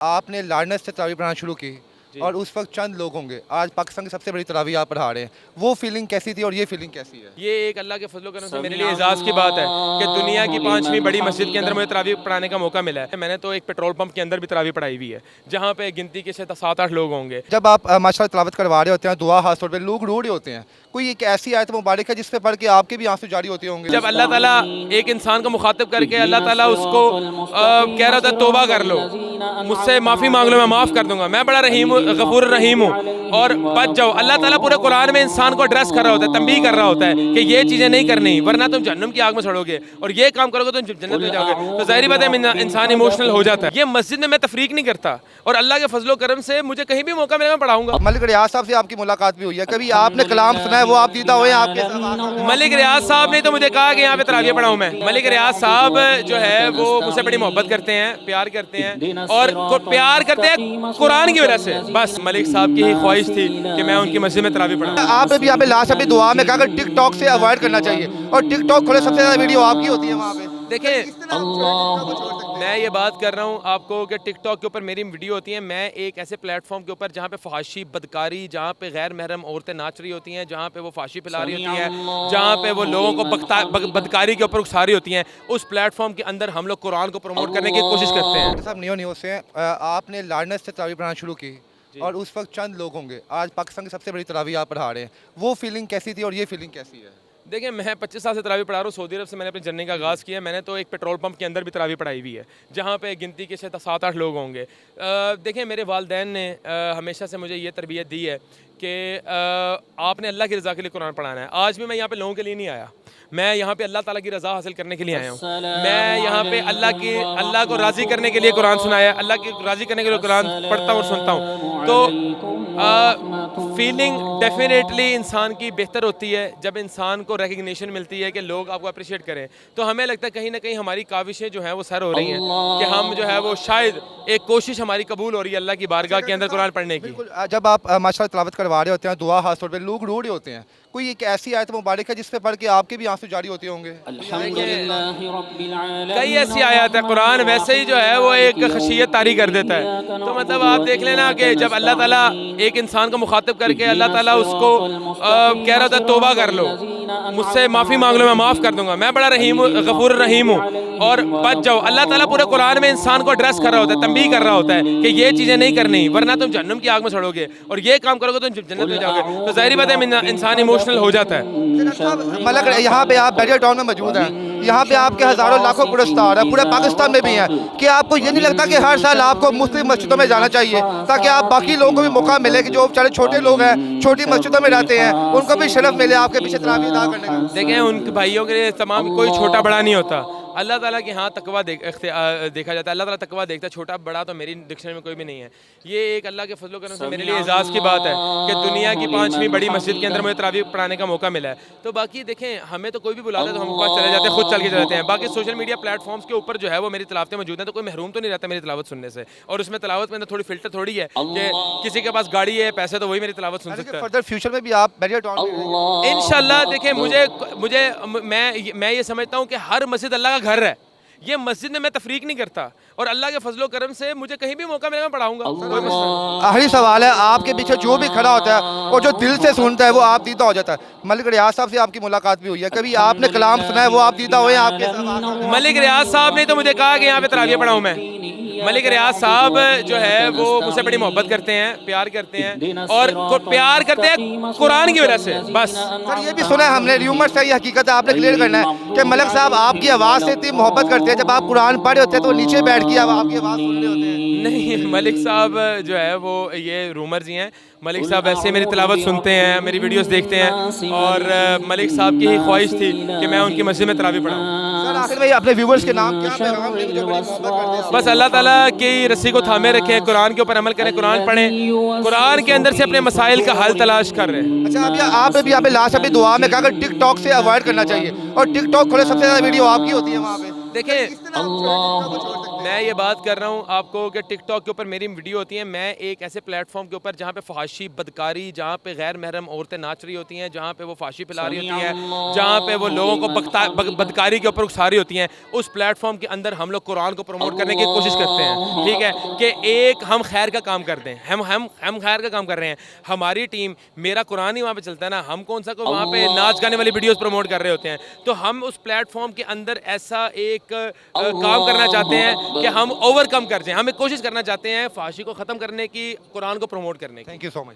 آپ نے لارنس سے تراویح پڑھانا شروع کی اور اس وقت چند لوگ ہوں گے، آج پاکستان کی سب سے بڑی تراویح آپ پڑھا رہے ہیں، وہ فیلنگ کیسی تھی اور یہ فیلنگ کیسی ہے؟ یہ ایک اللہ کے فضل و کرم سے میرے لیے اعزاز کی بات ہے کہ دنیا کی 5ویں بڑی مسجد کے اندر مجھے تراویح پڑھانے کا موقع ملا ہے۔ میں نے تو ایک پیٹرول پمپ کے اندر بھی تراویح پڑھائی ہوئی ہے، جہاں پہ گنتی کے 7-8 لوگ ہوں گے۔ جب آپ ماشاء اللہ تلاوت کروا رہے ہوتے ہیں، دعا خاص طور پہ لوگ رو رہے ہوتے ہیں، کوئی ایک ایسی آیت مبارک ہے جس پہ پڑھ کے آپ کے بھی آنسو جاری ہوتے ہوں گے؟ جب اللہ تعالیٰ ایک انسان کو مخاطب کر کے اللہ تعالیٰ اس کو کہہ رہا تھا توبہ کر لو، مجھ سے معافی مانگ لو، میں معاف کر دوں گا، میں بڑا رحیم غفور رحیم ہوں اور بچ جاؤ۔ اللہ تعالیٰ پورے قرآن میں انسان کو ایڈریس کر رہا ہوتا ہے، تنبیہ کر رہا ہوتا ہے کہ یہ چیزیں نہیں کرنی ورنہ تم جہنم کی آگ میں سڑو گے، اور یہ کام کرو گے تو تم جنت میں جاؤ گے۔ تو ظاہری بات ہے انسان ایموشنل ہو جاتا ہے۔ یہ مسجد میں تفریق نہیں کرتا، اور اللہ کے فضل و کرم سے مجھے کہیں بھی موقع ملے میں پڑھاؤں گا۔ ملک ریاض صاحب سے آپ کی ملاقات بھی ہوئی ہے، کبھی آپ نے کلام سنا ہے وہ آپ دیدہ ہوئے ہیں آپ کے ساتھ؟ ملک ریاض صاحب نے تو مجھے کہا کہ یہاں پہ تراویح پڑھاؤں میں۔ ملک ریاض صاحب جو ہے وہ مجھ سے بڑی محبت کرتے ہیں، پیار کرتے ہیں، اور پیار کرتے ہیں قرآن کی وجہ سے۔ بس ملک صاحب کی ہی خواہش تھی کہ میں ان کی مسجد میں تراویح پڑھاؤں۔ آپ نے بھی یہاں پہ لاسٹ اپنی دعا میں کہا کہ ٹک ٹاک سے اوائڈ کرنا چاہیے، اور ٹک ٹاک کھولے سب سے زیادہ ویڈیو آپ کی ہوتی ہے وہاں پہ۔ دیکھیں میں یہ بات کر رہا ہوں آپ کو کہ ٹک ٹاک کے اوپر میری ویڈیو ہوتی ہیں، میں ایک ایسے پلیٹ فارم کے اوپر جہاں پہ فحاشی، بدکاری، جہاں پہ غیر محرم عورتیں ناچ رہی ہوتی ہیں، جہاں پہ وہ فحاشی پھیلا رہی ہوتی ہیں، جہاں پہ وہ لوگوں کو بدکاری کے اوپر اکسا رہی ہوتی ہیں، اس پلیٹ فارم کے اندر ہم لوگ قرآن کو پروموٹ کرنے کی کوشش کرتے ہیں۔ صاحب نیو نیوز سے آپ نے لارنس سے تراویح پڑھانا شروع کی اور اس وقت چند لوگ ہوں گے، آج پاکستان کی سب سے بڑی تراویح آپ پڑھا رہے ہیں، وہ فیلنگ کیسی تھی اور یہ فیلنگ کیسی ہے؟ دیکھیں میں 25 سال سے تراویح پڑھا رہا ہوں، سعودی عرب سے میں نے اپنی جرنی کا آغاز کیا ہے۔ میں نے تو ایک پیٹرول پمپ کے اندر بھی تراویح پڑھائی ہوئی ہے، جہاں پہ گنتی کے 7-8 لوگ ہوں گے۔ دیکھیں میرے والدین نے ہمیشہ سے مجھے یہ تربیت دی ہے کہ آپ نے اللہ کی رضا کے لیے قرآن پڑھانا ہے۔ آج بھی میں یہاں پہ لوگوں کے لیے نہیں آیا، میں یہاں پہ اللہ تعالیٰ کی رضا حاصل کرنے کے لیے آیا ہوں۔ میں یہاں پہ اللہ کو راضی کرنے کے لیے قرآن سنایا، اللہ کی راضی کرنے کے لیے قرآن پڑھتا ہوں اور سنتا ہوں۔ تو فیلنگ ڈیفینیٹلی انسان کی بہتر ہوتی ہے جب انسان کو ریکگنیشن ملتی ہے کہ لوگ آپ کو اپریشیٹ کریں۔ تو ہمیں لگتا ہے کہیں نہ کہیں ہماری کاوشیں جو ہیں وہ سر ہو رہی ہیں کہ ہم جو ہے وہ شاید ایک کوشش ہماری قبول ہو رہی ہے اللہ کی بارگاہ کے اندر قرآن پڑھنے کی۔ جب آپ ماشاء اللہ تلاوت کروا رہے ہوتے ہیں، دعا خاص طور پہ لوگ رو رہے ہوتے ہیں، کوئی ایک ایسی آیت مبارک ہے جس پہ پڑھ کے آپ کے بھی آنسو جاری ہوتے ہوں گے؟ کئی ایسی آیات ہے، قرآن ویسے ہی جو ہے وہ ایک خشیت طاری کر دیتا ہے۔ تو مطلب آپ دیکھ لینا کہ جب اللہ تعالیٰ ایک انسان کو مخاطب کر کے اللہ تعالیٰ اس کو کہہ رہا تھا توبہ کر لو، مجھ سے معافی مانگ لو، میں معاف کر دوں گا، میں بڑا رحیم غفور رحیم ہوں اور بچ جاؤ۔ اللہ تعالیٰ پورے قرآن میں انسان کو ایڈریس کر رہا ہوتا ہے، تنبیہ کر رہا ہوتا ہے کہ یہ چیزیں نہیں کرنی ورنہ تم جہنم کی آگ میں سڑو گے، اور یہ کام کرو گے تو تم جنت میں جاؤ گے۔ تو ظاہری بات ہے انسان ایموشنل ہو جاتا ہے۔ ملک یہاں پہ آپ بیریئر ٹاؤن میں موجود ہیں، یہاں پہ آپ کے ہزاروں لاکھوں پرستار ہیں، پورے پاکستان میں بھی ہیں، کہ آپ کو یہ نہیں لگتا کہ ہر سال آپ کو مسلم مسجدوں میں جانا چاہیے تاکہ آپ باقی لوگوں کو بھی موقع ملے کہ جو بیچارے چھوٹے لوگ ہیں، چھوٹی مسجدوں میں رہتے ہیں، ان کو بھی شرف ملے آپ کے پیچھے تراویح ادا کرنے کا؟ دیکھیں ان بھائیوں کے لیے تمام کوئی چھوٹا بڑا نہیں ہوتا، اللہ تعالیٰ کے ہاں تقویٰ دیکھا جاتا ہے، اللہ تعالیٰ تقویٰ دیکھتا ہے، چھوٹا بڑا تو میری ڈکشنری میں کوئی بھی نہیں ہے۔ یہ ایک اللہ کے فضل و کرم سے میرے لیے اعزاز کی بات ہے کہ دنیا کی 5ویں بڑی مسجد کے اندر مجھے تراویح پڑھانے کا موقع ملا ہے۔ تو باقی دیکھیں ہمیں تو کوئی بھی بلاتا ہے تو ہم پاس چلے جاتے ہیں، خود چل کے چلے جاتے ہیں۔ باقی سوشل میڈیا پلیٹ فارمز کے اوپر جو ہے وہ میری تلاوتیں موجود ہیں، تو کوئی محروم تو نہیں رہتا میری تلاوت سننے سے، اور اس میں تلاوت میں اندر تھوڑی فلٹر تھوڑی ہے کہ کسی کے پاس گاڑی ہے، پیسے، تو وہی میری تلاوت سن سکتا ہے۔ فردر فیوچر میں بھی آپ بیریئر ٹاؤن میں انشاءاللہ دیکھیں میں یہ سمجھتا ہوں کہ ہر مسجد اللہ کا گھر ہے، یہ مسجد میں تفریق نہیں کرتا، اور اللہ کے فضل و کرم سے مجھے کہیں بھی موقع ملے میں پڑھاؤں گا، کوئی مسئلہ نہیں۔ آخری سوال ہے، آپ کے پیچھے جو بھی کھڑا ہوتا ہے اور جو دل سے سنتا ہے وہ آپ دیدہ ہو جاتا ہے۔ ملک ریاض صاحب سے آپ کی ملاقات بھی ہوئی ہے، کبھی آپ نے کلام سنا ہے وہ آپ دیدہ ہوئے ہیں آپ کے ساتھ؟ ملک ریاض صاحب نے تو مجھے کہا کہ یہاں پہ تراویح پڑھاؤں میں۔ ملک ریاض صاحب جو ہے وہ مجھ سے بڑی محبت کرتے ہیں، پیار کرتے ہیں، اور پیار کرتے ہیں قرآن کی وجہ سے۔ بس سر یہ بھی سنا ہے ہم نے، ریومرز ہے، یہ حقیقت ہے، آپ نے کلیئر کرنا ہے کہ ملک صاحب آپ کی آواز سے اتنی محبت کرتے ہیں، جب آپ قرآن پڑھ رہے ہوتے ہیں تو وہ نیچے بیٹھ کے آپ کی آواز سن رہے ہوتے ہیں؟ نہیں، ملک صاحب جو ہے وہ یہ رومرز ہی ہیں۔ ملک صاحب ایسے میری تلاوت سنتے ہیں، میری ویڈیوز دیکھتے ہیں، اور ملک صاحب کی ہی خواہش تھی کہ میں ان کی مسجد میں تراویح پڑھاؤں۔ سر آخر میں اپنے ویورز کے نام کیا پیغام دیں جو بڑی محبت کرتے ہیں؟ بس اللہ تعالیٰ کی رسی کو تھامے رکھیں، قرآن کے اوپر عمل کریں، قرآن پڑھیں، قرآن کے اندر سے اپنے مسائل کا حل تلاش کر رہے ہیں۔ اچھا آپ نے بھی یہاں پہ لاسٹ اپنی دعا میں کہا کہ ٹک ٹاک سے اوائڈ کرنا چاہیے، اور ٹک ٹاک کھولے سب سے زیادہ ویڈیو آپ کی ہوتی ہے وہاں پہ۔ دیکھیں میں یہ بات کر رہا ہوں آپ کو کہ ٹک ٹاک کے اوپر میری ویڈیو ہوتی ہیں, میں ایک ایسے پلیٹ فارم کے اوپر جہاں پہ فحاشی, بدکاری, جہاں پہ غیر محرم عورتیں ناچ رہی ہوتی ہیں, جہاں پہ وہ فحاشی پھیلا رہی ہوتی ہیں, جہاں پہ وہ لوگوں کو بدکاری کے اوپر اکسا رہی ہوتی ہیں, اس پلیٹ فارم کے اندر ہم لوگ قرآن کو پروموٹ کرنے کی کوشش کرتے ہیں, ٹھیک ہے, کہ ایک ہم خیر کا کام کرتے ہیں, ہم خیر کا کام کر رہے ہیں, ہماری ٹیم, میرا قرآن ہی وہاں پہ چلتا ہے نا, ہم کون سا کو وہاں پہ ناچ گانے والی ویڈیوز پروموٹ کر رہے ہوتے ہیں, تو ہم اس پلیٹ فارم کے اندر ایسا ایک کام کرنا چاہتے ہیں کہ ہم اوور کم کر جائیں, ہم ایک کوشش کرنا چاہتے ہیں فحاشی کو ختم کرنے کی, قرآن کو پروموٹ کرنے کی. Thank you so much.